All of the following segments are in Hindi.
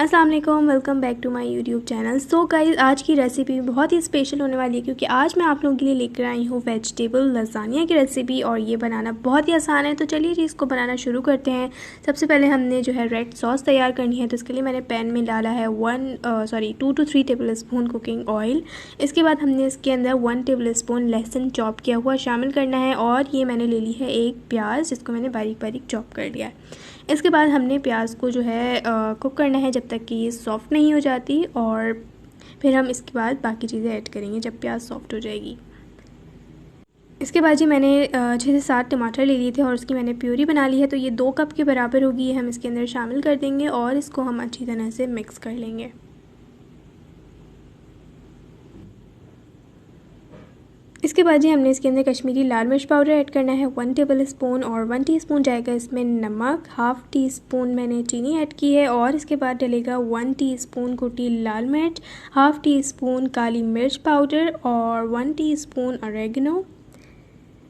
अस्सलाम वालेकुम, welcome back to my YouTube channel. So guys, आज की रेसिपी बहुत ही स्पेशल होने वाली है क्योंकि आज मैं आप लोगों के लिए लेकर आई हूँ वेजिटेबल लसानिया की रेसिपी और ये बनाना बहुत ही आसान है। तो चलिए जी इसको बनाना शुरू करते हैं। सबसे पहले हमने जो है रेड सॉस तैयार करनी है, तो इसके लिए मैंने पैन में डाला है 2 to 3 table spoon cooking oil. इसके बाद हमने इसके अंदर 1 टेबल स्पून लहसुन चॉप किया हुआ शामिल करना है और ये मैंने ले ली है एक प्याज, जिसको मैंने बारीक बारीक चॉप कर लिया है। इसके बाद हमने प्याज को जो है कुक करना है जब तक कि ये सॉफ़्ट नहीं हो जाती, और फिर हम इसके बाद बाकी चीज़ें ऐड करेंगे जब प्याज सॉफ्ट हो जाएगी। इसके बाद जी मैंने 6 से 7 टमाटर ले लिए थे और उसकी मैंने प्यूरी बना ली है, तो ये 2 कप के बराबर होगी। ये हम इसके अंदर शामिल कर देंगे और इसको हम अच्छी तरह से मिक्स कर लेंगे। इसके बाद जी हमने इसके अंदर कश्मीरी लाल मिर्च पाउडर ऐड करना है 1 टेबल स्पून, और 1 टीस्पून जाएगा इसमें नमक, हाफ़ टी स्पून मैंने चीनी ऐड की है, और इसके बाद डलेगा 1 टीस्पून कुटी लाल मिर्च, हाफ़ टी स्पून काली मिर्च पाउडर और 1 टीस्पून ऑरेगनो,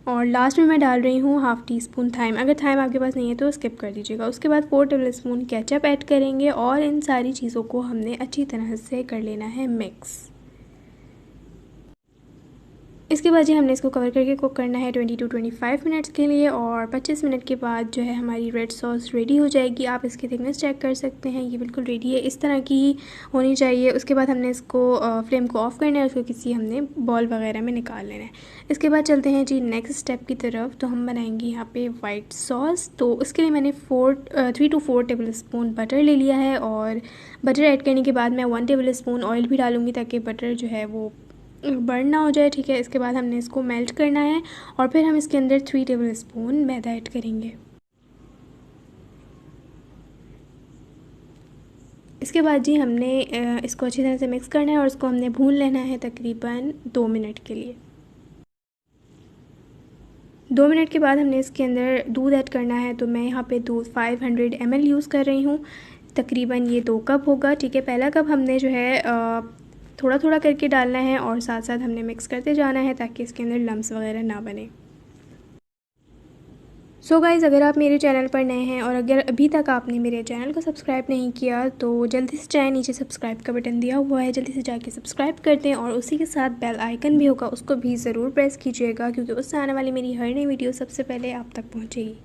और लास्ट में मैं डाल रही हूँ हाफ़ टी स्पून थाइम। अगर थाइम आपके पास नहीं है तो स्किप कर दीजिएगा। उसके बाद 4 टेबल स्पून केचप ऐड करेंगे और इन सारी चीज़ों को हमने अच्छी तरह से कर लेना है मिक्स। इसके बाद जी हमने इसको कवर करके कुक करना है 20 to 25 मिनट्स के लिए, और 25 मिनट के बाद जो है हमारी रेड सॉस रेडी हो जाएगी। आप इसकी थिकनेस चेक कर सकते हैं, ये बिल्कुल रेडी है, इस तरह की होनी चाहिए। उसके बाद हमने इसको फ्लेम को ऑफ़ करना है, उसको किसी हमने बॉल वगैरह में निकाल लेना है। इसके बाद चलते हैं जी नेक्स्ट स्टेप की तरफ। तो हम बनाएंगे यहाँ पे वाइट सॉस। तो उसके लिए मैंने 3 to 4 टेबल स्पून बटर ले लिया है, और बटर ऐड करने के बाद मैं 1 टेबल स्पून ऑयल भी डालूँगी ताकि बटर जो है वो बर्न ना हो जाए, ठीक है। इसके बाद हमने इसको मेल्ट करना है और फिर हम इसके अंदर 3 टेबल स्पून मैदा ऐड करेंगे। इसके बाद जी हमने इसको अच्छी तरह से मिक्स करना है और इसको हमने भून लेना है तकरीबन 2 मिनट के लिए। 2 मिनट के बाद हमने इसके अंदर दूध ऐड करना है। तो मैं यहाँ पे दूध 500 ml यूज़ कर रही हूँ, तकरीबन ये 2 कप होगा, ठीक है। पहला कप हमने जो है थोड़ा थोड़ा करके डालना है और साथ साथ हमने मिक्स करते जाना है ताकि इसके अंदर लम्स वगैरह ना बने। सो गाइज़, अगर आप मेरे चैनल पर नए हैं और अगर अभी तक आपने मेरे चैनल को सब्सक्राइब नहीं किया तो जल्दी से जाएं, नीचे सब्सक्राइब का बटन दिया हुआ है, जल्दी से जाके सब्सक्राइब कर दें, और उसी के साथ बेल आइकन भी होगा, उसको भी ज़रूर प्रेस कीजिएगा क्योंकि उससे आने वाली मेरी हर नई वीडियो सबसे पहले आप तक पहुँचेगी।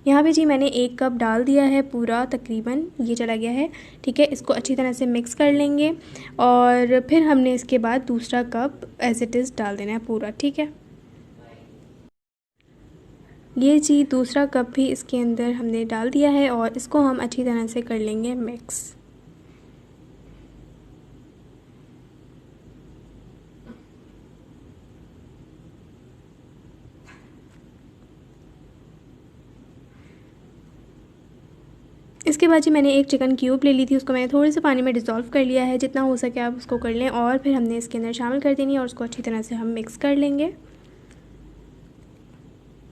यहाँ पे जी मैंने 1 कप डाल दिया है पूरा, तकरीबन ये चला गया है, ठीक है। इसको अच्छी तरह से मिक्स कर लेंगे और फिर हमने इसके बाद दूसरा कप एज इट इज़ डाल देना है पूरा, ठीक है। ये जी दूसरा कप भी इसके अंदर हमने डाल दिया है और इसको हम अच्छी तरह से कर लेंगे मिक्स। इसके बाद जी मैंने एक चिकन क्यूब ले ली थी, उसको मैंने थोड़े से पानी में डिज़ोल्व कर लिया है, जितना हो सके आप उसको कर लें, और फिर हमने इसके अंदर शामिल कर देनी है और उसको अच्छी तरह से हम मिक्स कर लेंगे।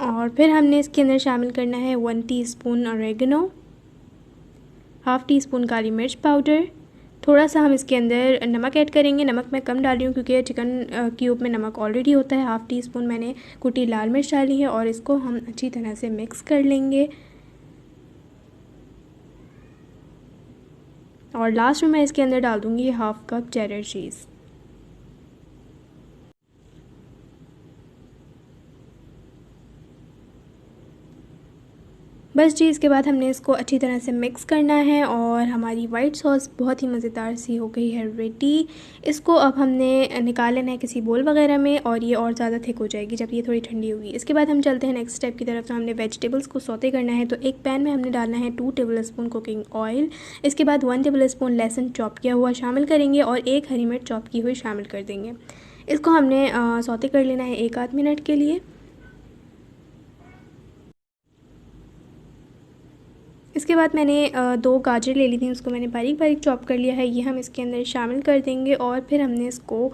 और फिर हमने इसके अंदर शामिल करना है 1 टीस्पून ऑरेगनो, हाफ़ टी स्पून काली मिर्च पाउडर, थोड़ा सा हम इसके अंदर नमक ऐड करेंगे। नमक मैं कम डाल रही हूँ क्योंकि चिकन क्यूब में नमक ऑलरेडी होता है। हाफ़ टी स्पून मैंने कुटी लाल मिर्च डाली है और इसको हम अच्छी तरह से मिक्स कर लेंगे। और लास्ट में मैं इसके अंदर डाल दूँगी हाफ़ कप चेडर चीज़। बस जी, इसके बाद हमने इसको अच्छी तरह से मिक्स करना है और हमारी वाइट सॉस बहुत ही मज़ेदार सी हो गई है रेडी। इसको अब हमने निकाल लेना है किसी बोल वगैरह में, और ये और ज़्यादा थिक हो जाएगी जब ये थोड़ी ठंडी होगी। इसके बाद हम चलते हैं नेक्स्ट स्टेप की तरफ। तो हमने वेजिटेबल्स को सौते करना है। तो एक पैन में हमने डालना है 2 टेबल स्पून कुकिंग ऑयल। इसके बाद 1 टेबल स्पून लहसुन चॉप किया हुआ शामिल करेंगे और 1 हरी मिर्च चॉप की हुई शामिल कर देंगे। इसको हमने सौते कर लेना है 1 आध मिनट के लिए। इसके बाद मैंने 2 गाजर ले ली थी, उसको मैंने बारीक बारीक चॉप कर लिया है, ये हम इसके अंदर शामिल कर देंगे और फिर हमने इसको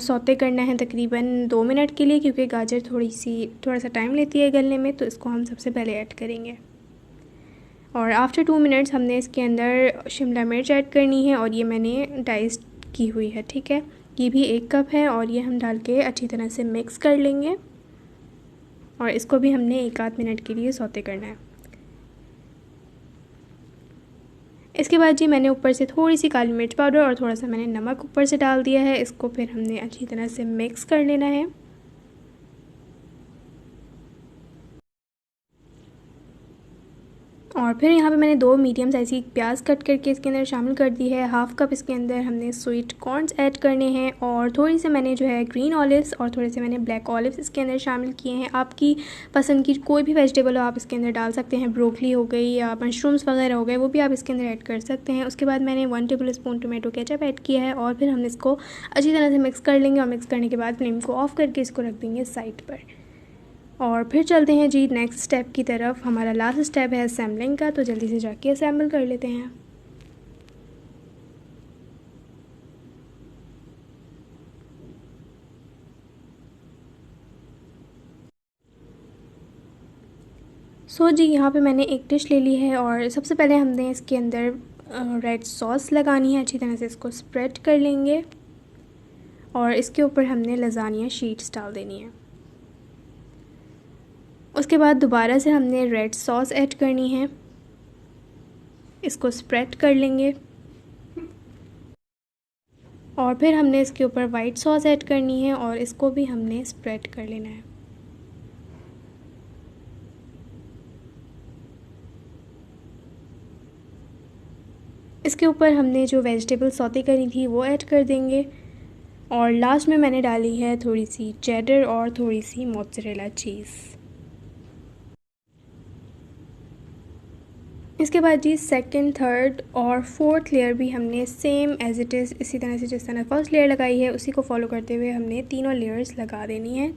सौते करना है तकरीबन 2 मिनट के लिए, क्योंकि गाजर थोड़ा सा टाइम लेती है गलने में, तो इसको हम सबसे पहले ऐड करेंगे। और आफ्टर 2 मिनट्स हमने इसके अंदर शिमला मिर्च ऐड करनी है और ये मैंने डाइस की हुई है, ठीक है। ये भी 1 कप है और ये हम डाल के अच्छी तरह से मिक्स कर लेंगे और इसको भी हमने 1 आध मिनट के लिए सौते करना है। इसके बाद जी मैंने ऊपर से थोड़ी सी काली मिर्च पाउडर और थोड़ा सा मैंने नमक ऊपर से डाल दिया है। इसको फिर हमने अच्छी तरह से मिक्स कर लेना है। और फिर यहाँ पे मैंने 2 मीडियम साइज़ की प्याज कट करके इसके अंदर शामिल कर दी है। हाफ़ कप इसके अंदर हमने स्वीट कॉर्न्स ऐड करने हैं और थोड़ी से मैंने जो है ग्रीन ऑलिव्स और थोड़े से मैंने ब्लैक ऑलिव्स इसके अंदर शामिल किए हैं। आपकी पसंद की कोई भी वेजिटेबल हो आप इसके अंदर डाल सकते हैं। ब्रोकली हो गई या मशरूम्स वगैरह हो गए, वो भी आप इसके अंदर ऐड कर सकते हैं। उसके बाद मैंने 1 table spoon tomato ketchup add किया है और फिर हम इसको अच्छी तरह से मिक्स कर लेंगे और मिक्स करने के बाद फ्लेम को ऑफ़ करके इसको रख देंगे साइड पर। और फिर चलते हैं जी नेक्स्ट स्टेप की तरफ। हमारा लास्ट स्टेप है असेंबलिंग का, तो जल्दी से जाके असेंबल कर लेते हैं। जी यहाँ पे मैंने एक डिश ले ली है और सबसे पहले हमने इसके अंदर रेड सॉस लगानी है। अच्छी तरह से इसको स्प्रेड कर लेंगे और इसके ऊपर हमने लजानिया शीट्स डाल देनी है। उसके बाद दोबारा से हमने रेड सॉस ऐड करनी है, इसको स्प्रेड कर लेंगे और फिर हमने इसके ऊपर वाइट सॉस ऐड करनी है और इसको भी हमने स्प्रेड कर लेना है। इसके ऊपर हमने जो वेजिटेबल सौते करी थी वो ऐड कर देंगे और लास्ट में मैंने डाली है थोड़ी सी चेडर और थोड़ी सी मोज़रेला चीज़। इसके बाद जी सेकंड, थर्ड और फोर्थ लेयर भी हमने सेम एज़ इट इज़ इसी तरह से जिस तरह फर्स्ट लेयर लगाई है उसी को फॉलो करते हुए हमने तीनों लेयर्स लगा देनी है।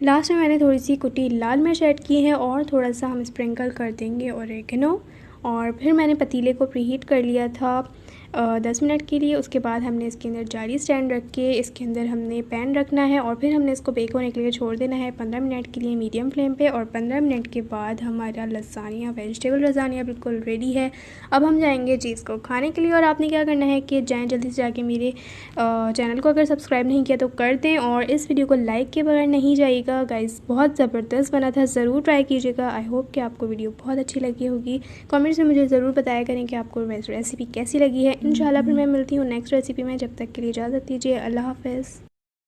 लास्ट में मैंने थोड़ी सी कुटी लाल मिर्च ऐड की है और थोड़ा सा हम स्प्रिंकल कर देंगे ओरेगनो। और फिर मैंने पतीले को प्रीहीट कर लिया था 10 मिनट के लिए। उसके बाद हमने इसके अंदर जाली स्टैंड रख के इसके अंदर हमने पैन रखना है और फिर हमने इसको बेक होने के लिए छोड़ देना है 15 मिनट के लिए मीडियम फ्लेम पे। और 15 मिनट के बाद हमारा लसानिया वेजिटेबल लसानिया बिल्कुल रेडी है। अब हम जाएंगे चीज़ को खाने के लिए और आपने क्या करना है कि जाएँ जल्दी से जाके मेरे चैनल को अगर सब्सक्राइब नहीं किया तो कर दें और इस वीडियो को लाइक के बगैर नहीं जाइएगा। गाइस बहुत ज़बरदस्त बना था, ज़रूर ट्राई कीजिएगा। आई होप कि आपको वीडियो बहुत अच्छी लगी होगी। कमेंट्स में मुझे ज़रूर बताया करें कि आपको रेसिपी कैसी लगी है। इंशाल्लाह फिर मैं मिलती हूँ नेक्स्ट रेसिपी में। जब तक के लिए इजाज़त दीजिए, अल्लाह हाफ़िज़।